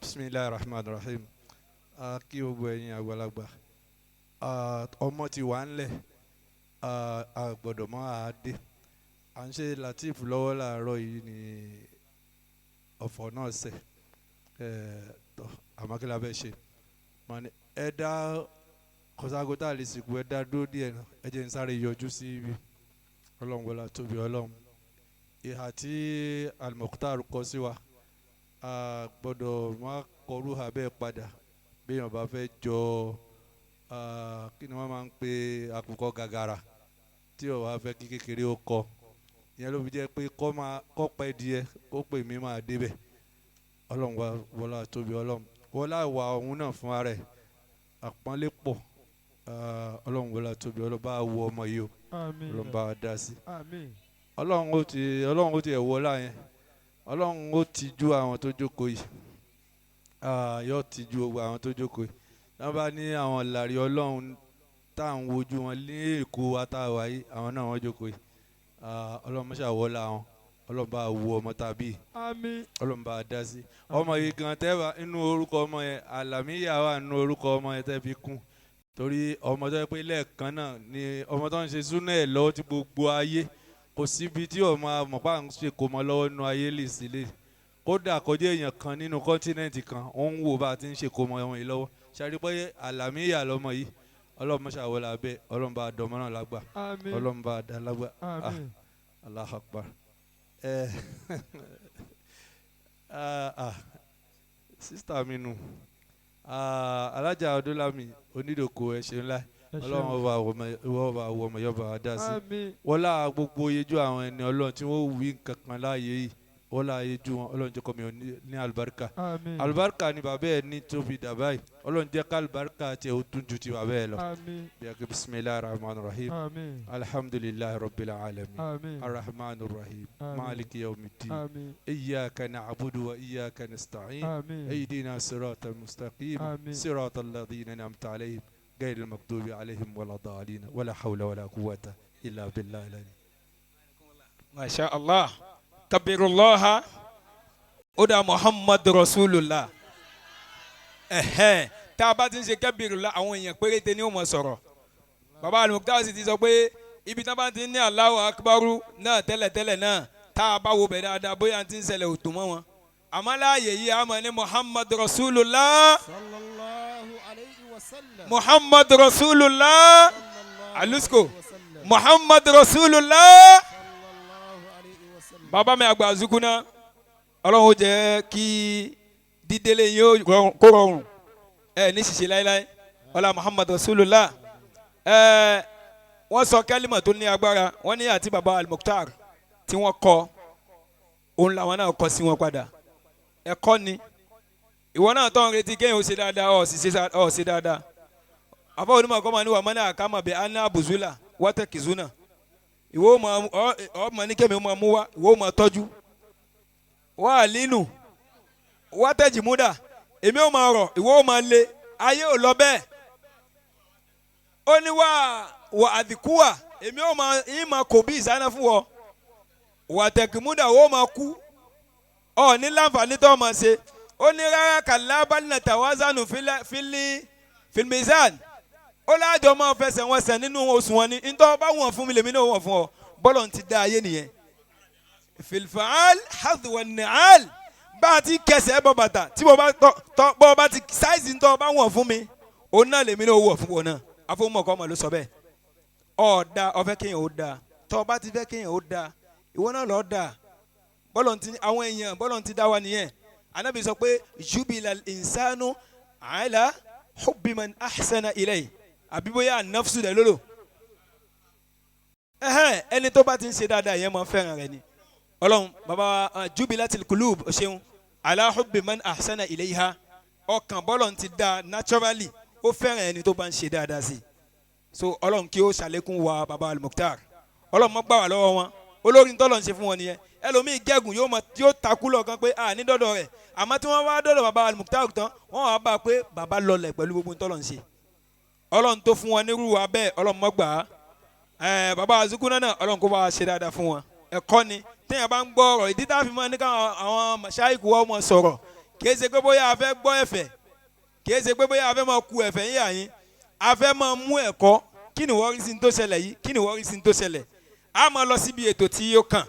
Bismillahir Rahmanir Rahim. Kí gbogbo ẹ̀yin àgbàlagbà. Ọmọ ti wà ńlẹ̀. A gbọ́dọ̀ máa dé. À ń ṣe Latif lọ́wọ́ láàárọ̀ yìí ni ọ̀fọ̀ náà ṣẹ̀. Àmọ́ kí la fẹ́ ṣe? Ẹ dá kọ́ságótà lè sìnkú ẹ dá dúró díẹ̀ náà. Ẹ jẹ́ n sáré yọjú sí ibi. Ọlọ́run wọlá tóbi Ọlọ́run. Ìhà tí Al-Mukhtar kọ sí wa. A gbọ́dọ̀ má kọrú ha bẹ́ẹ̀ padà bí èèyàn bá fẹ́ jọ kí ni wọ́n máa ń pe àkùkọ gàgàrà tí ò wá fẹ́ kí kékeré ó kọ ìyẹn ló fi jẹ́ pé kọ́ pẹ́ díẹ̀ kó pè mí máa débẹ̀ Ọlọ́run wa wọlá tóbi Ọlọ́run wọlá ìwà ọ̀hún náà fún ara ẹ̀ àpọ́nlé pọ̀ Ọlọ́run wọlá tóbi Ọlọ́run bá wọ ọmọ yìí o Ọlọ́run bá dá sí Ọlọ́run ó ti ẹ̀ wọlá yẹn Ọlọ́run ó ti ju àwọn tó jókòó yìí yóò ti ju gbogbo àwọn tó jókòó yìí wọ́n bá ní àwọn ìlàrí Ọlọ́run tá à ń wojú wọn ní Èkó àtàwà yìí àwọn náà wọ́n jókòó yìí Ọlọ́run mọ́ṣá wọlá wọn Ọlọ́run bá wo ọmọ tàbí Ọlọ́run bá dá sí ọmọ yìí gan tẹ́wà inú orúkọ ọmọ yẹn Àlàmíyà wà nínú orúkọ ọmọ yẹn tẹ́ fi kún torí ọmọ tó yẹ pé lẹ́ẹ̀kan náà ni ọmọ tó ń ṣe súnà ẹ̀ lọ́wọ́ tí gbogbo ayé kò síbi tí ọmọ àmọ̀pá ń ṣe kó mọ lọ́wọ́ nínú ayé lè sílẹ̀ kódà kọjá èèyàn kan nínú kọ́ńtínẹ́ǹtì kan ó ń wò bá a ti ń ṣe kó mọ ọmọ yìí lọ́wọ́ ṣàrí pé Àlàmíyà lọ́mọ yìí Ọlọ́run mọ́ṣá wọlé abẹ́ Ọlọ́run bá dọ̀mọ́ náà lágbà Ọlọ́run bá dá lágbà Allahu Akbar sísítà mi nù alájà Ọdúnlámì onídòkó ẹ ṣeun ńlá Ọlọ́run ọba wọ ọmọ yọba dá sí wọlá gbogbo yejú àwọn ẹni Ọlọ́run tí wọ́n wí nǹkan kan láàyè yìí wọlá yejú wọn Ọlọ́run jẹ́ kọ́ mi ní alibarika alibarika ni bàbá ẹ̀ ní tóbi dàbá yìí Ọlọ́run jẹ́ ká alibarika tiẹ̀ ó tún ju ti bàbá ẹ̀ lọ yàgò bisimilahi rahman rahim alhamdulilahi rabbil alamin arrahman rahim maliki yawmiddin iyyaka na'budu wa iyyaka nasta'in ihdina siratal mustaqim siratal ladhina an'amta alayhim غير المغضوب عليهم ولا الضالين ولا حول ولا قوة إلا بالله العلي ما شاء الله كبر الله أدى محمد رسول الله tá a bá ti ń ṣe kabirullah àwọn èèyàn péréte ni ó mọ̀ sọ̀rọ̀ bàbá Al-Mukhtar sì ti sọ pé ibi tí wọ́n bá ti ní Allahu akbaru náà tẹ́lẹ̀tẹ́lẹ̀ náà tá a bá wo bẹ̀ dáadáa bóyá ti ń ṣẹlẹ̀ òtún mọ́ wọn àmọ́ láàyè yìí a mọ̀ ní Muhammad Rasulullah Muhammad Rasulullah alusko Muhammad Rasulullah bàbá mi àgbà Arizukuna Ọlọ́run jẹ́ kí dídélé yín kó rọrùn ní ṣiṣẹ́ láéláé ọlá Muhammad Rasulullah wọ́n sọ kẹ́límà tó ní agbára wọ́n ní àti bàbá Al-Mukhtar tí wọ́n kọ òun làwọn náà kọ sí wọn padà ẹ̀kọ́ ni ìwọ náà tó ń retí kéèyàn ó ṣe dáadáa ó ṣe dáadáa àbá onímọ̀ kọ́ máa ní wà mọ́nà àkàmà bẹ́ẹ̀ aná àbùzúlà wọ́tẹ̀ kìzúnà ìwọ ọmọ ní kémi máa mú wá ìwọ máa tọ́jú wà á línú wọ́tẹ̀ jìmúdà èmi ò máa rọ̀ ìwọ máa le ayé ò lọ bẹ́ẹ̀ ó ní wà àdìkúwà èmi ò máa kò bí ìsáná fún ọ wà tẹ̀kìmúdà ó máa kú ọ ní láǹfààní tó máa ṣe ó ní rárá kàlá balẹ̀ tàwázánù fílmìzán ó láàjọ máa fẹsẹ̀ wọn sẹ̀ nínú oṣù wọn ni ntọ́ bá wọ̀n fún mi lèmi náà wọ̀n fún ọ bọ́lọ̀ ti dá ayé nìyẹn filfaal hadwa ni'al bá a ti kẹsẹ̀ bọ́ bàtà tí bọ́ bá ti sáìsì ntọ́ bá wọ̀n fún mi òun náà lèmi náà wọ̀ fún wọn náà afọwọ́mọ̀kọ́ ọmọ ló sọ bẹ́ẹ̀ ọ̀ọ́dà ọ̀fẹ́ kéèyàn ó dáa tọ́ bá ti fẹ́ kéèyàn ó dáa ìwọ náà lọ́ọ́ dáa bọ́lọ̀ ti àwọn èèyàn bọ́lọ̀ ti dá wa nìyẹn anabi sọ pé jubila insanu ala hubbi man ahsana ilay àbíbóyá nafsu dẹ lolo ẹni tó bá ti ń ṣe dáadáa yẹn máa fẹ́ràn rẹ̀ ni Ọlọ́run baba jubilatil qulub ṣeun ala hubbi man ahsana ilayha ọkàn bọ́lọ̀ ti dá naturally ó fẹ́ràn ẹni tó bá ń ṣe dáadáa sí so Ọlọ́run kí ó ṣàlékún wa baba Al-Mukhtar Ọlọ́run mọ́ gbà wá lọ́wọ́ wọn olórin tọ́lọ̀ ń ṣe fún wọn nìyẹn ẹlòmíì gẹ́gùn yóò takú lọ kan pé ní dọ́dọ̀ rẹ̀ àmọ́ tí wọ́n bá dọ́dọ̀ baba Al-Mukhtar tán wọ́n wá bá a pé baba lọlẹ̀ pẹ̀lú gbogbo tọ́lọ̀ ń ṣe Ọlọ́run tó fún wọn nírú wa bẹ́ẹ̀ Ọlọ́run mọ́ gbà á baba Arizukuna náà Ọlọ́run kó bá a ṣe dáadáa fún wọn ẹ̀kọ́ ni téèyàn bá ń gbọ́ ọ̀rọ̀ ìdí tá a fi máa ní káwọn àwọn màṣáìkù wọn mọ̀ sọ̀rọ̀ kìí ṣe pé bóyá a fẹ́ gbọ́ ẹ̀fẹ̀ kìí ṣe pé bóyá a fẹ́ máa ku ẹ̀fẹ̀ yín àyín a fẹ́ máa mú ẹ̀kọ́ kí ni wọ́n rí sí ní tó ṣẹlẹ̀ yìí kí ni wọ́n rí sí ní tó ṣẹlẹ̀ a máa lọ síbi ètò tí yóò kàn.